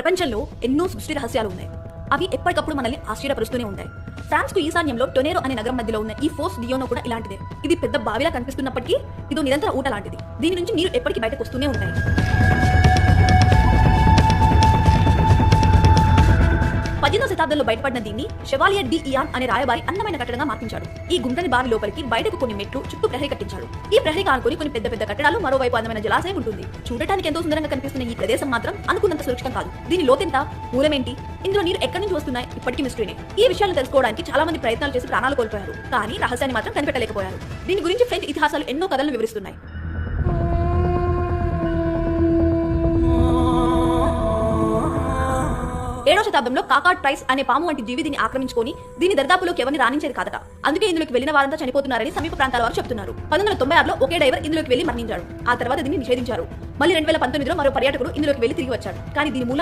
ప్రపంచంలో ఎన్నో సృష్టి రహస్యాలు ఉన్నాయి. అవి ఎప్పటికప్పుడు మనల్ని ఆశ్చర్యపరుస్తూనే ఉంటాయి. ఫ్రాన్స్ కు ఈశాన్యంలో టొనేరో అనే నగరం మధ్యలో ఉన్న ఈ ఫోర్స్ డియోనో కూడా ఇలాంటిదే. ఇది పెద్ద బావిలా కనిపిస్తున్నప్పటికీ ఇదో నిరంతర ఊట లాంటిది. దీని నుంచి నీరు ఎప్పటికీ బయటకు వస్తూనే ఉంటాయి. 15వ శతాబ్దంలో బయటపడిన దీన్ని షెవాలియర్ డి ఇయాన్ అనే రాయబారి అందమైన కట్టడంగా మార్పించాడు. ఈ గుంటని బావి లోపలికి బయటకు కొన్ని మెట్లు చుట్టూ ప్రహరీ కట్టించాడు. ఈ ప్రహరీ ఆనుకొని కొన్ని పెద్ద పెద్ద కట్టడాలు, మరోవైపు అందమైన జలాశయం ఉంటుంది. చూడటానికి ఎంతో సుందరంగా కనిపిస్తున్న ఈ ప్రదేశం మాత్రం అనుకున్నంత సురక్షితం కాదు. దీని లోతెంత, మూలమేంటి, ఇందులో నీరు ఎక్కడి నుంచి వస్తున్నాయి, ఇప్పటికీ మిస్టరీనే. ఈ విషయాలను తెలుసుకోవడానికి చాలా మంది ప్రయత్నాలు చేసి ప్రాణాలు కోల్పోయారు, కానీ రహస్యాన్ని మాత్రం కనిపెట్టలేకపోయారు. దీని గురించి ఫ్రెంచ్ ఇతిహాసాలు ఎన్నో కథలను వివరిస్తున్నాయి. 7వ శతాబ్దంలో కాకాడ్ ప్రైస్ అనే పాము వంటి జీవి దీన్ని ఆక్రమించుకొని దీని దరిదాపులోకి ఎవరిని రాణించేది కాదట. అందుకే ఇందులోకి వెళ్లిన వారంతా చనిపోతున్నారని సమీప ప్రాంతాల వారు చెప్తున్నారు. 1996లో ఒకే డైవర్ ఇందులోకి వెళ్లి మరణించాడు. ఆ తర్వాత దీన్ని నిషేధించారు. మళ్ళీ 2019లో మరో పర్యాటకుడు ఇందులోకి వెళ్లి తిరిగి వచ్చాడు. కానీ దీని మూలాన్ని